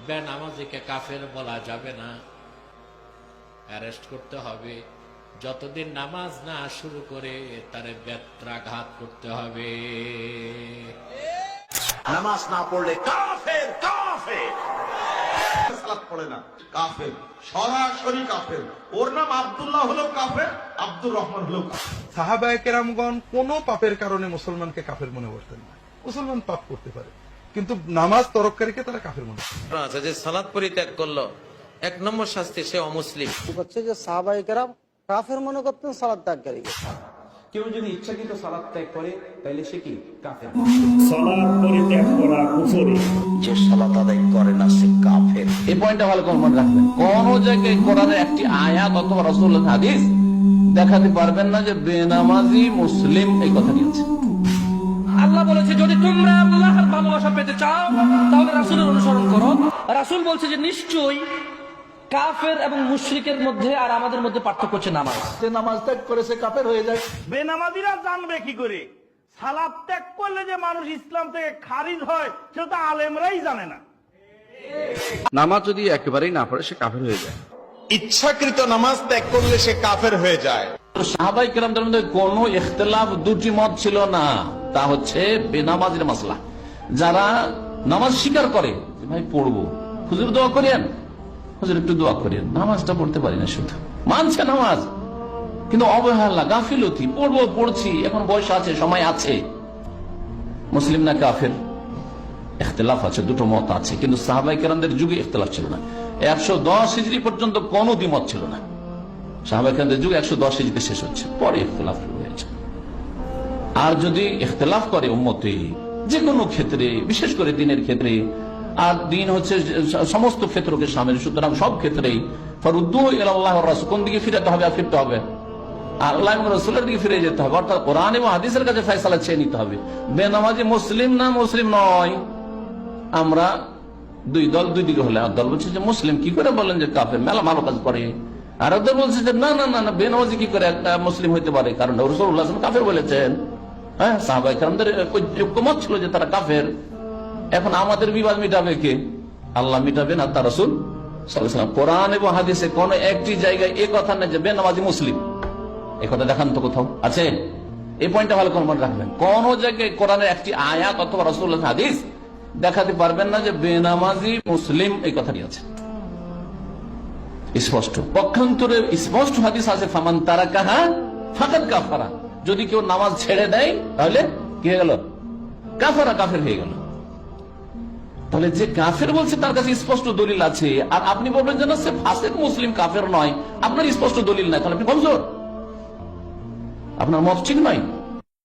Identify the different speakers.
Speaker 1: বেনামাজিকে কাফের বলা যাবে না, অ্যারেস্ট করতে হবে। যতদিন নামাজ না শুরু করে তারে বেত্রাঘাত করতে হবে।
Speaker 2: নামাজ না পড়লে কাফের, কাফের। সালাত পড়ে না কাফের, সরাসরি কাফের। ওর নাম আব্দুল্লাহ হলো কাফের, আব্দুর রহমান হলো কাফের।
Speaker 3: সাহাবায়ে কেরামগণ কোন পাপের কারণে মুসলমানকে কাফের মনে করতেন না। মুসলমান পাপ করতে পারে, কিন্তু নামাজ তরককারীকে তারা কাফের মনে করতেন।
Speaker 4: আচ্ছা, যে সালাত পরিত্যাগ করলো 1 নম্বর শাস্তি, সে অমুসলিম।
Speaker 5: হচ্ছে যে সাহাবায়ে কেরাম কাফের মনে করতেন সালাত ত্যাগকারীকে।
Speaker 6: কেউ যদি ইচ্ছাকৃত সালাত ত্যাগ করে তাহলে সে কি কাফের।
Speaker 7: সালাত পরিত্যাগ করা কুফরি।
Speaker 2: যে সালাত আদায় করে না সে কাফের।
Speaker 8: এই পয়েন্টটা ভালো করে মনে রাখবেন। কোন জায়গায় কোরআনের একটি আয়াত অথবা রাসূলুল্লাহর হাদিস দেখাতে পারবেন না যে বেনামাজি মুসলিম এই কথাটি আছে।
Speaker 9: আল্লাহ বলেছে যদি তোমরা আল্লাহর ভালোবাসা পেতে চাও তাহলে রাসূলের অনুসরণ করো। রাসূল বলছে যে নিশ্চয়ই কাফের এবং মুশরিকের মধ্যে আর আমাদের মধ্যে পার্থক্য হচ্ছে নামাজ।
Speaker 3: যে নামাজ ত্যাগ করে সে কাফের হয়ে যায়।
Speaker 7: বেনামাজিরা জানবে কি করে সালাত ত্যাগ করলে যে মানুষ ইসলাম থেকে খারিজ হয় সেটা তো আলেমরাই জানে না।
Speaker 10: নামাজ যদি একেবারেই না পড়ে সে কাফের হয়ে যায়।
Speaker 2: ইচ্ছাকৃত নামাজ ত্যাগ করলে সে কাফের হয়ে যায়।
Speaker 8: সাহাবায়ে কেরামদের মধ্যে কোনো ইখতিলাফ, দুটি মত ছিল না। তা হচ্ছে বেনামাজির মাসলা। যারা নামাজ স্বীকার করে ভাই পড়বো, হুজুর দোয়া করেন, হুজুর একটু দোয়া করেন, নামাজটা পড়তে পারি না, শুধু মানছে নামাজ কিন্তু অবহেলা, গাফিলতি, পড়বো পড়ছি, এখন বয়স আছে, সময় আছে। মুসলিম না কাফের ইখতিলাফ আছে, দুটো মত আছে, কিন্তু সাহাবায়ে কেরামদের যুগে ইখতিলাফ ছিল না। 110 হিজরি পর্যন্ত কোনো দ্বিমত ছিল না। সাহাবায়ে কেরামদের যুগে 110 হিজরিতে শেষ হচ্ছে, পরে ইখতিলাফ হয়েছে। আর যদি ইখতিলাফ করে উম্মতে যে কোনো ক্ষেত্রে, বিশেষ করে দিনের ক্ষেত্রে, আর দিন হচ্ছে সমস্ত ক্ষেত্রকে সামিল, সুতরাং সব ক্ষেত্রেই ফারুদ্দু ইলাল্লাহি ওয়া রাসূল, কোন দিকে ফিরতে হবে, ফিরতে হবে আল্লাহ এবং রাসূলের দিকে ফিরে যেতে হবে, অর্থাৎ কোরআন এবং হাদিসের কাছে ফয়সালা চেয়ে নিতে হবে। বেনামাজি মুসলিম না মুসলিম নয়, আমরা দুই দল, দুই দিকে হলে, এক দল বলছে যে মুসলিম, কি করে বলেন যে কাফের, মেলা ভালো কাজ করে। আর ওদের বলছে যে না না না, বেনামাজি কি করে একটা মুসলিম হইতে পারে, কারণ রাসূলুল্লাহ সাল্লাল্লাহু আলাইহি ওয়াসাল্লাম কাফের বলেছেন। হ্যাঁ, সাহাবায়ে কেরামদের ঐক্যমত ছিল যে তারা কাফের। এখন আমাদের বিবাদ মিটাবে কে? আল্লাহ মিটাবে না তার রাসূল সাল্লাল্লাহু আলাইহি ওয়াসাল্লাম। কোরআন এবং হাদিসে কোন একটি জায়গায় এই কথা নেই যে বেনামাজি মুসলিম, এই কথা দেখান তো কোথাও আছে? এই পয়েন্টটা ভালো করে মনে রাখবেন। কোন জায়গায় কোরআনের একটি আয়াত অথবা রাসূলুল্লাহর হাদিস দেখাতে পারবেন না যে বেনামাজি মুসলিম এই কথাটি আছে। স্পষ্ট পক্ষান্তরে স্পষ্ট হাদিস আছে, ফামান তারাকাহা ফাকাদ কাফারা, যদি কেউ নামাজ ছেড়ে দেয় তাহলে কি হয়ে গেল? কাফারা, কাফের হয়ে গেল। তাহলে যে কাফের বলছে তার কাছে স্পষ্ট দলিল আছে, আর আপনি বলবেন যে না সে ফাসিক মুসলিম, কাফের নয়, আপনার স্পষ্ট দলিল নাই, তাহলে আপনি কমজোর, আপনার মত ঠিক নয়।